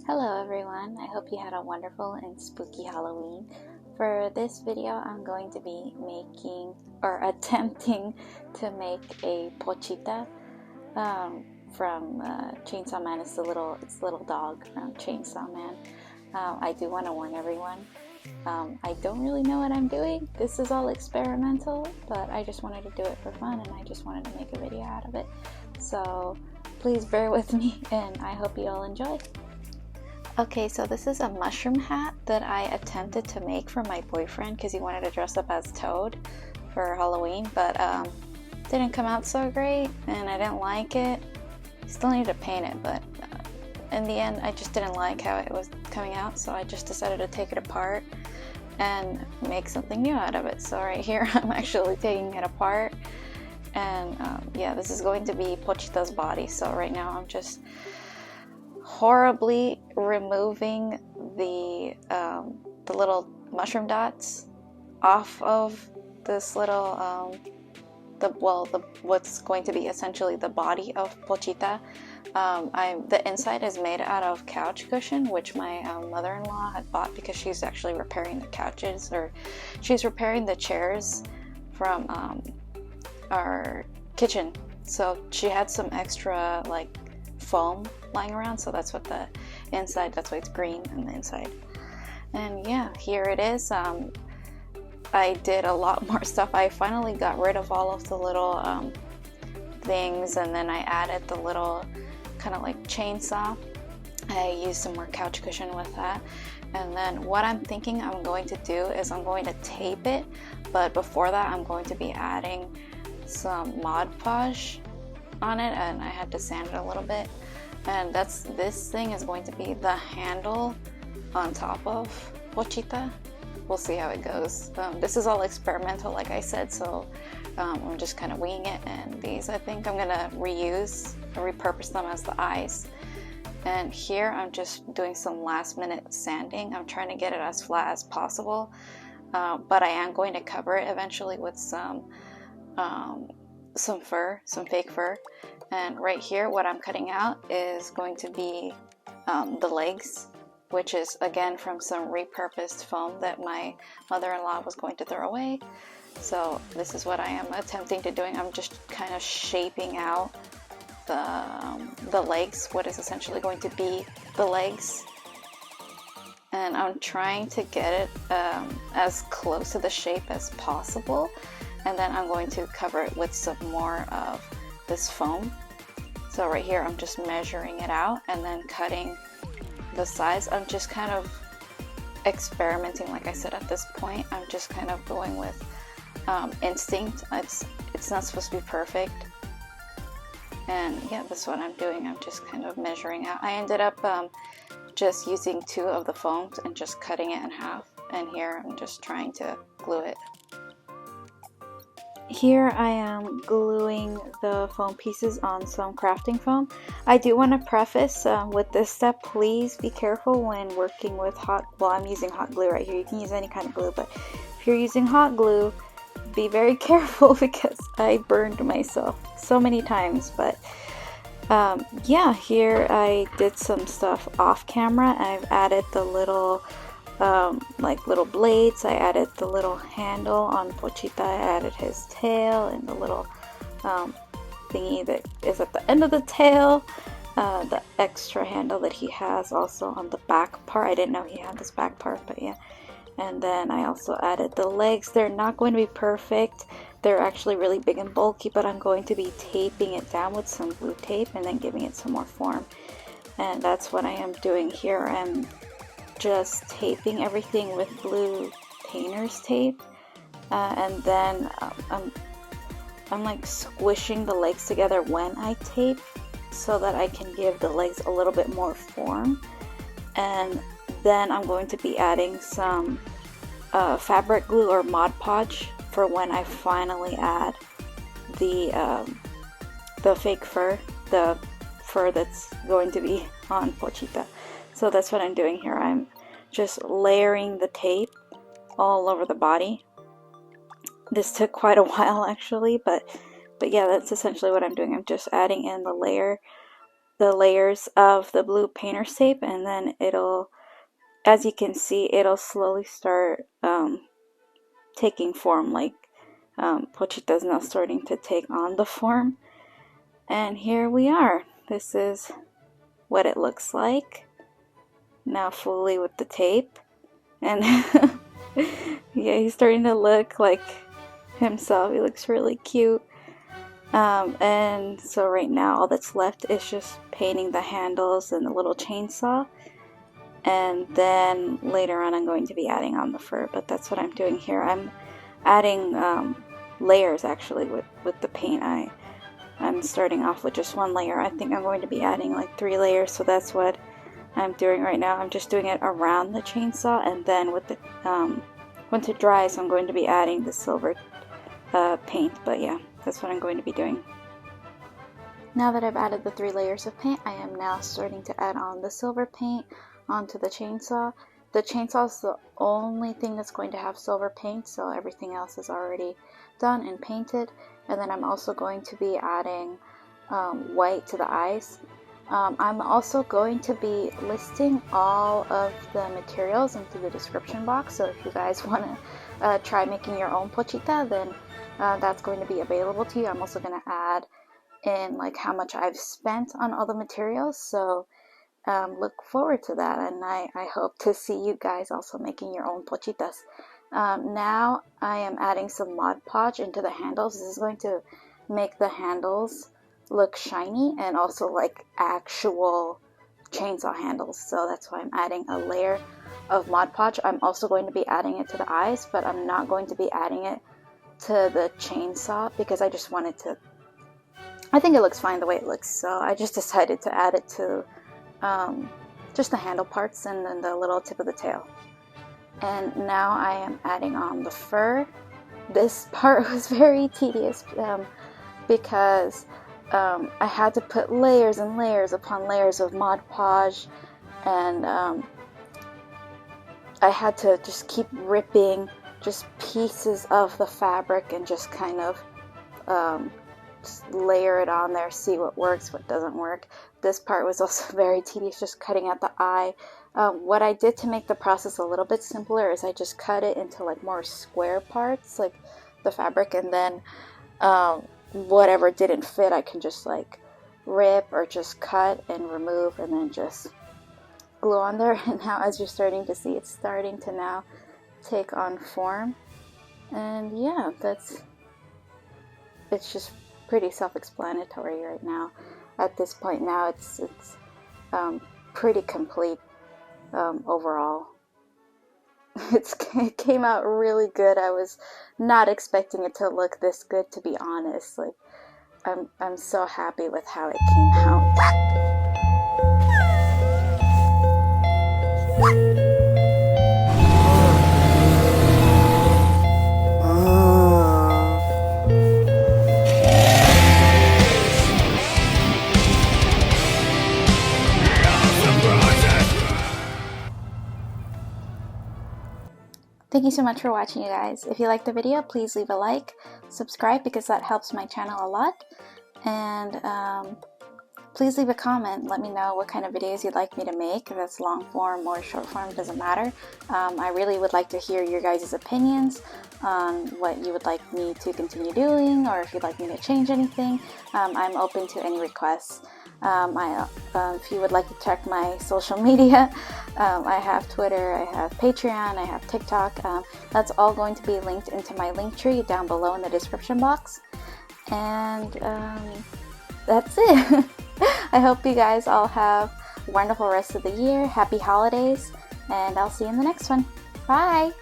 Hello everyone, I hope you had a wonderful and spooky Halloween. For this video, I'm going to be making or attempting to make a pochita from Chainsaw Man. It's the little dog from Chainsaw Man. I do want to warn everyone, I don't really know what I'm doing. This is all experimental, but I just wanted to do it for fun and I just wanted to make a video out of it. So please bear with me and I hope you all enjoy. Okay, so this is a mushroom hat that I attempted to make for my boyfriend because he wanted to dress up as Toad for Halloween, but didn't come out so great and I didn't like it. Still need to paint it, but in the end I just didn't like how it was coming out, so I just decided to take it apart and make something new out of it. So right here I'm actually taking it apart, and yeah, this is going to be Pochita's body. So right now I'm just horribly removing the little mushroom dots off of this little what's going to be essentially the body of Pochita. The inside is made out of couch cushion, which my mother-in-law had bought because she's actually repairing the couches, or she's repairing the chairs from our kitchen. So she had some extra like foam lying around, so that's what the inside, that's why it's green on the inside. And yeah, here it is. I did a lot more stuff. I finally got rid of all of the little things, and then I added the little kind of like chainsaw. I used some more couch cushion with that. And then what I'm thinking I'm going to do is I'm going to tape it, but before that I'm going to be adding some Mod Podge on it, and I had to sand it a little bit. And this thing is going to be the handle on top of Pochita. We'll see how it goes. This is all experimental, like I said, so I'm just kind of winging it. And these, I think I'm gonna reuse or repurpose them as the eyes. And here I'm just doing some last minute sanding. I'm trying to get it as flat as possible, but I am going to cover it eventually with some fur, some fake fur. And right here what I'm cutting out is going to be the legs, which is again from some repurposed foam that my mother-in-law was going to throw away. So this is what I am attempting to doing. I'm just kind of shaping out the legs, what is essentially going to be the legs, and I'm trying to get it as close to the shape as possible. And then I'm going to cover it with some more of this foam. So right here I'm just measuring it out and then cutting the size. I'm just kind of experimenting, like I said. At this point I'm just kind of going with instinct. It's not supposed to be perfect, and yeah, that's what I'm doing. I'm just kind of measuring out. I ended up just using 2 of the foams and just cutting it in half, and here I'm just trying to glue it. Here I am gluing the foam pieces on some crafting foam. I do want to preface with this step, please be careful when working with I'm using hot glue right here. You can use any kind of glue, but if you're using hot glue, be very careful because I burned myself so many times. But yeah, here I did some stuff off camera. I've added the little like little blades. I added the little handle on Pochita. I added his tail and the little thingy that is at the end of the tail, the extra handle that he has also on the back part. I didn't know he had this back part, but yeah. And then I also added the legs. They're not going to be perfect. They're actually really big and bulky, but I'm going to be taping it down with some blue tape and then giving it some more form. And that's what I am doing here. I'm just taping everything with blue painter's tape, and then I'm like squishing the legs together when I tape so that I can give the legs a little bit more form. And then I'm going to be adding some fabric glue or Mod Podge for when I finally add the fake fur, the fur that's going to be on Pochita. So that's what I'm doing here. I'm just layering the tape all over the body. This took quite a while actually, but yeah, that's essentially what I'm doing. I'm just adding in the layer the layers of the blue painter's tape, and then it'll, as you can see, it'll slowly start taking form, like Pochita is now starting to take on the form. And here we are. This is what it looks like now, fully with the tape. And yeah, he's starting to look like himself. He looks really cute. And so right now all that's left is just painting the handles and the little chainsaw, and then later on I'm going to be adding on the fur, but that's what I'm doing here. I'm adding layers actually with the paint. I'm starting off with just one layer. I think I'm going to be adding like 3 layers, so that's what I'm doing right now. I'm just doing it around the chainsaw, and then with the once it dries I'm going to be adding the silver paint. But yeah, that's what I'm going to be doing. Now that I've added the 3 layers of paint, I am now starting to add on the silver paint onto the chainsaw. The chainsaw is the only thing that's going to have silver paint, so everything else is already done and painted. And then I'm also going to be adding white to the eyes. I'm also going to be listing all of the materials into the description box, so if you guys want to try making your own pochita, then that's going to be available to you. I'm also going to add in like how much I've spent on all the materials, so look forward to that, and I hope to see you guys also making your own pochitas. Now I am adding some Mod Podge into the handles. This is going to make the handles look shiny and also like actual chainsaw handles, so that's why I'm adding a layer of Mod Podge. I'm also going to be adding it to the eyes, but I'm not going to be adding it to the chainsaw because I just wanted to, I think it looks fine the way it looks, so I just decided to add it to just the handle parts and then the little tip of the tail. And now I am adding on the fur. This part was very tedious because I had to put layers and layers upon layers of Mod Podge, and I had to just keep ripping just pieces of the fabric and just kind of just layer it on there, see what works, what doesn't work. This part was also very tedious, just cutting out the eye. What I did to make the process a little bit simpler is I just cut it into like more square parts, like the fabric, and then whatever didn't fit I can just like rip or just cut and remove and then just glue on there. And now, as you're starting to see, it's starting to now take on form, and yeah, it's just pretty self-explanatory right now. At this point now, it's pretty complete overall. It came out really good. I was not expecting it to look this good, to be honest. Like, I'm so happy with how it came out. Thank you so much for watching, you guys. If you liked the video, please leave a like, subscribe because that helps my channel a lot, and please leave a comment. Let me know what kind of videos you'd like me to make, if that's long form or short form, doesn't matter. I really would like to hear your guys' opinions on what you would like me to continue doing, or if you'd like me to change anything. I'm open to any requests. If you would like to check my social media, I have Twitter, I have Patreon, I have TikTok. That's all going to be linked into my link tree down below in the description box. And that's it. I hope you guys all have a wonderful rest of the year. Happy holidays, and I'll see you in the next one. Bye!